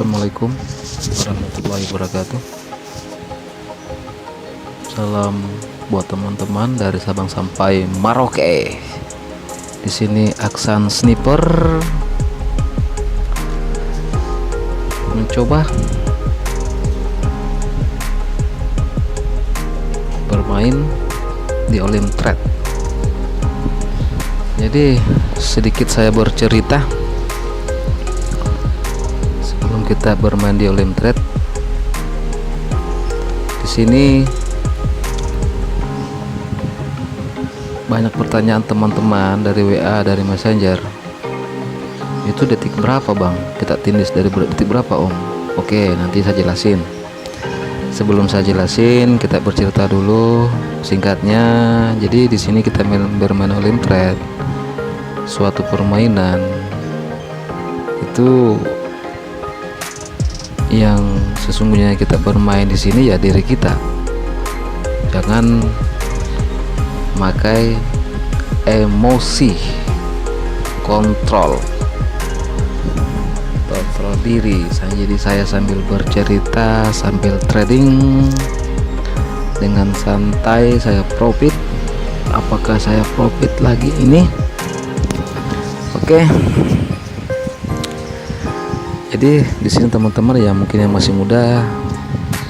Assalamualaikum warahmatullahi wabarakatuh. Salam buat teman-teman dari Sabang sampai Merauke. Di sini Aksan Sniper mencoba bermain di Olim Trade. Jadi sedikit saya bercerita sebelum kita bermain di Olim Trade. Di sini banyak pertanyaan teman-teman dari WA, dari Messenger. Itu detik berapa bang? Kita tindis dari detik berapa om? Oke, nanti saya jelasin. Sebelum saya jelasin, kita bercerita dulu singkatnya. Jadi di sini kita bermain Olim Trade, suatu permainan itu yang sesungguhnya kita bermain di sini ya diri kita. Jangan pakai emosi, kontrol diri. Jadi saya sambil bercerita, sambil trading dengan santai, saya profit. Apakah saya profit lagi ini? Oke. Jadi di sini teman-teman yang mungkin yang masih muda,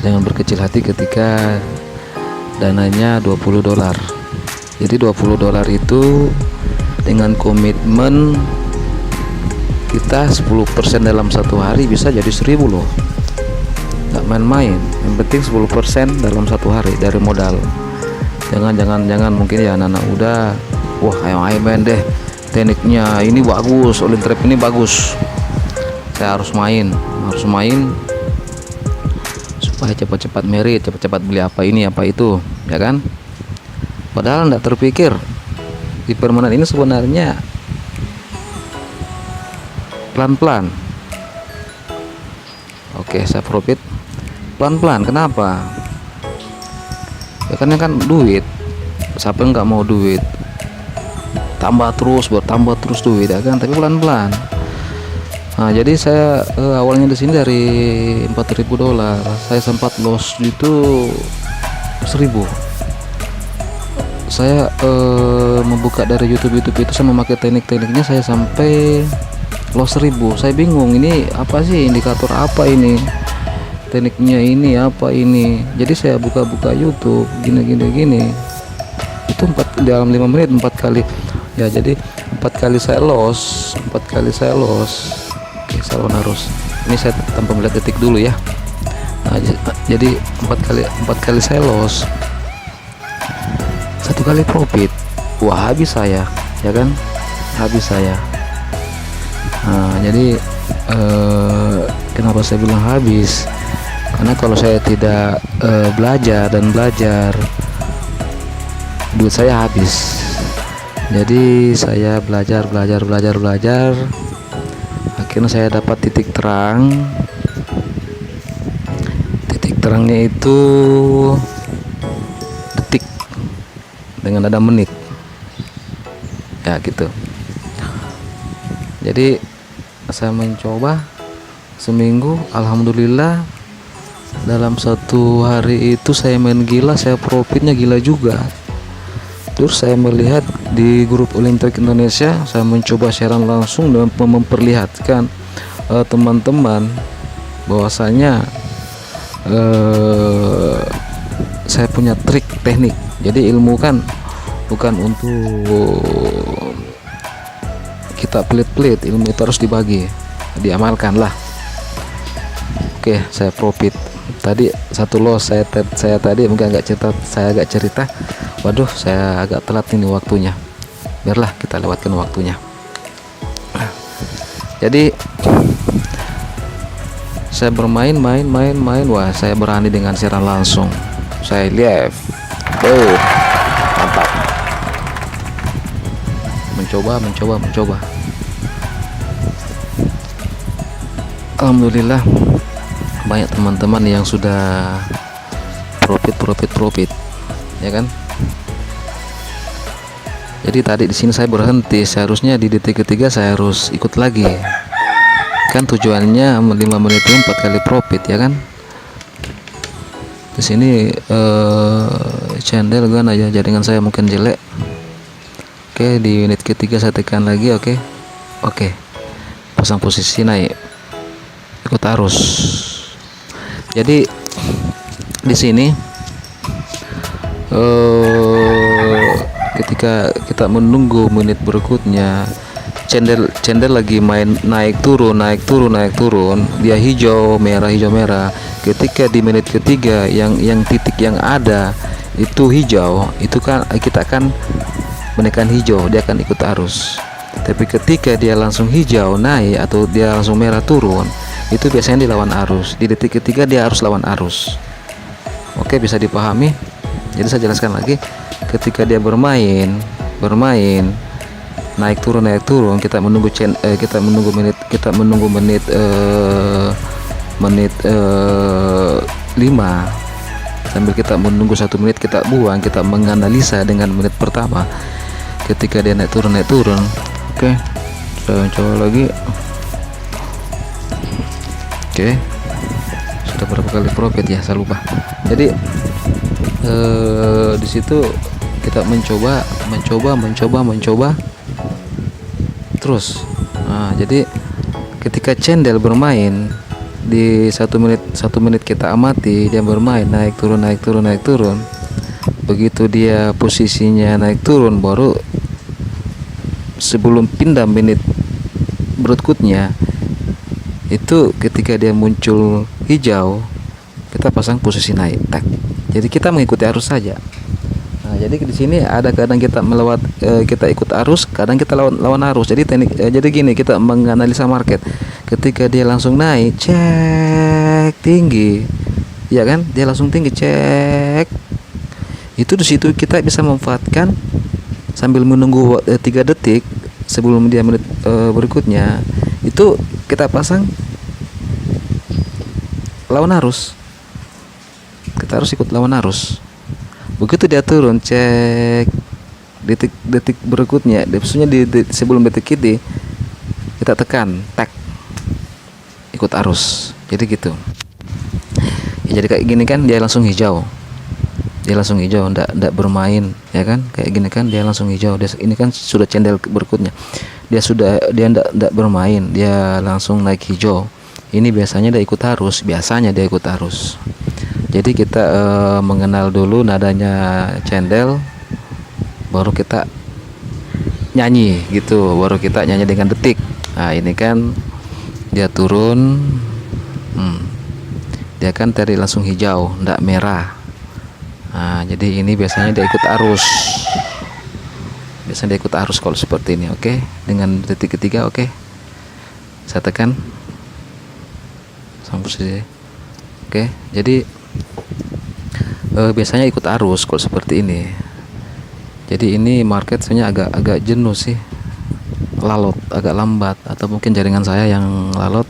jangan berkecil hati ketika dananya $20. Jadi $20 itu dengan komitmen kita 10% dalam satu hari bisa jadi 1000 loh. Nggak main-main. Yang penting 10% dalam satu hari dari modal. Jangan mungkin ya anak-anak udah, wah ayo main deh, tekniknya ini bagus, Olim Trade ini bagus, saya harus main supaya cepat-cepat merit, cepat-cepat beli apa ini apa itu, ya kan? Padahal tidak terpikir di permainan ini sebenarnya pelan-pelan. Oke, saya profit pelan-pelan. Kenapa? Ya karena kan duit, siapa yang nggak mau duit? Tambah terus, bertambah terus duit, ya kan? Tapi pelan-pelan. Nah, jadi saya awalnya di sini dari $4.000, saya sempat loss itu 1000. Saya membuka dari YouTube itu saya memakai tekniknya, saya sampai loss 1000. Saya bingung, ini apa sih, indikator apa ini, tekniknya ini apa ini. Jadi saya buka YouTube gini itu dalam 5 menit 4 kali ya. Jadi 4 kali saya loss. Oke, saya harus ini saya tanpa melihat detik dulu ya. Nah, jadi 4 kali saya loss, 1 kali profit. Wah, habis saya, ya kan, habis saya. Nah, jadi kenapa saya bilang habis? Karena kalau saya tidak belajar, duit saya habis. Jadi saya belajar. Akhirnya saya dapat titik terang. Titik terangnya itu detik dengan ada menit. Ya gitu. Jadi saya mencoba seminggu, alhamdulillah dalam 1 hari itu saya main gila, saya profitnya gila juga. Terus saya melihat di grup Olim Trade Indonesia, saya mencoba siaran langsung dan memperlihatkan teman-teman bahwasanya saya punya trik teknik. Jadi ilmu kan bukan untuk kita pelit-pelit, ilmu itu harus dibagi, diamalkan lah. Oke, saya profit tadi 1 loss. Saya tadi mungkin agak cerita. Waduh, saya agak telat ini waktunya. Biarlah kita lewatkan waktunya. Jadi saya bermain. Wah, saya berani dengan siaran langsung. Saya live. Mantap. Mencoba. Alhamdulillah banyak teman-teman yang sudah profit, ya kan? Jadi tadi di sini saya berhenti, seharusnya di detik ketiga saya harus ikut lagi. kan tujuannya 5 menit itu 4 kali profit ya kan. Di sini channel kan aja jaringan saya mungkin jelek. Oke, di unit ketiga saya tekan lagi. Oke, pasang posisi naik, ikut arus. Jadi di sini ketika kita menunggu menit berikutnya, candle lagi main naik turun, dia hijau merah. Ketika di menit ketiga yang titik yang ada itu hijau, itu kan kita akan menekan hijau, dia akan ikut arus. Tapi ketika dia langsung hijau naik atau dia langsung merah turun, itu biasanya dilawan arus. Di detik ketiga dia harus lawan arus. Oke, bisa dipahami. Jadi saya jelaskan lagi, ketika dia bermain naik turun, kita menunggu menit 5, sambil kita menunggu 1 menit, kita menganalisa dengan menit pertama. Ketika dia naik turun. Oke, saya coba lagi. Oke, sudah berapa kali profit ya, saya lupa. Jadi di situ kita mencoba terus. Nah, jadi ketika candle bermain di 1 menit kita amati, dia bermain naik turun. Begitu dia posisinya naik turun, baru sebelum pindah menit berikutnya itu ketika dia muncul hijau, kita pasang posisi naik. Jadi kita mengikuti arus saja. Nah, jadi di sini ada kadang kita kita ikut arus, kadang kita lawan arus. Jadi jadi gini, kita menganalisa market. Ketika dia langsung naik, cek tinggi, ya kan? Dia langsung tinggi, cek. Itu di situ kita bisa memanfaatkan sambil menunggu 3 detik sebelum dia menit berikutnya. Itu kita pasang lawan arus. Kita harus ikut lawan arus. Begitu dia turun, cek detik berikutnya, maksudnya sebelum detik ini kita tekan ikut arus. Jadi gitu ya, jadi kayak gini kan dia langsung hijau, ndak bermain ya kan, kayak gini kan dia langsung hijau. Ini kan sudah candle berikutnya, dia ndak bermain, dia langsung naik hijau. Ini biasanya dia ikut arus. Jadi kita mengenal dulu nadanya candle, baru kita nyanyi gitu, baru kita nyanyi dengan detik. Nah, ini kan dia turun, dia kan tadi langsung hijau, ndak merah. Nah, jadi ini biasanya dia ikut arus. Kalau seperti ini. Oke, dengan detik ketiga. Oke, saya tekan sampai sini. Oke, jadi biasanya ikut arus kalau seperti ini. Jadi ini market sebenarnya agak jenuh sih, lalot, agak lambat, atau mungkin jaringan saya yang lalot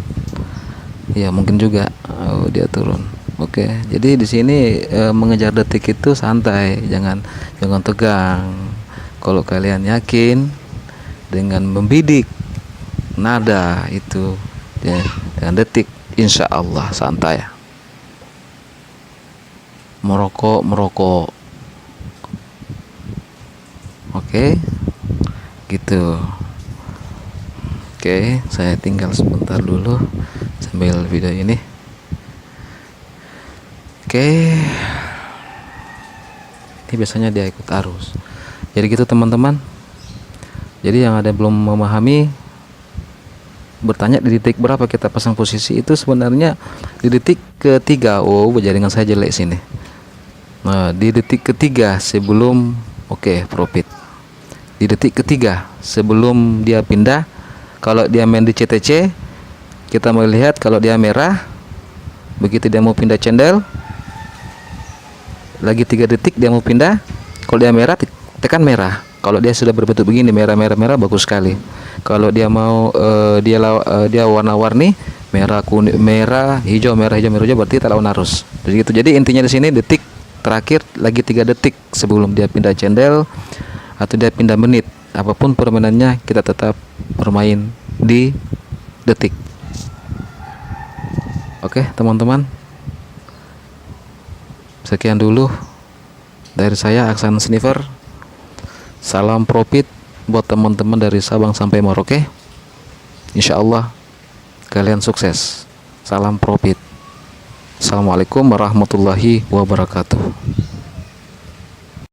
ya, mungkin juga dia turun. Oke, jadi di sini mengejar detik itu santai, jangan tegang. Kalau kalian yakin dengan membidik nada itu ya, dengan detik, insya Allah santai. Merokok. Oke, gitu. Oke, saya tinggal sebentar dulu sambil video ini. Oke, ini biasanya dia ikut arus. Jadi gitu teman-teman. Jadi yang ada belum memahami, bertanya di detik berapa kita pasang posisi, itu sebenarnya di detik ketiga. Oh, jaringan saya jelek sini. Nah, di detik ketiga sebelum profit. Di detik ketiga sebelum dia pindah, kalau dia main di CTC, kita melihat kalau dia merah, begitu dia mau pindah candle, lagi 3 detik dia mau pindah. Kalau dia merah, tekan merah. Kalau dia sudah berbentuk begini, merah, bagus sekali. Kalau dia mau dia warna-warni, merah, kuning, merah, hijau, berarti kita lawan arus. Begitu. Jadi intinya di sini detik terakhir, lagi 3 detik sebelum dia pindah candle atau dia pindah menit, apapun permainannya kita tetap bermain di detik. Oke teman-teman, sekian dulu dari saya Aksan Sniper. Salam profit buat teman-teman dari Sabang sampai Merauke. Insya Allah kalian sukses. Salam profit. Assalamualaikum warahmatullahi wabarakatuh.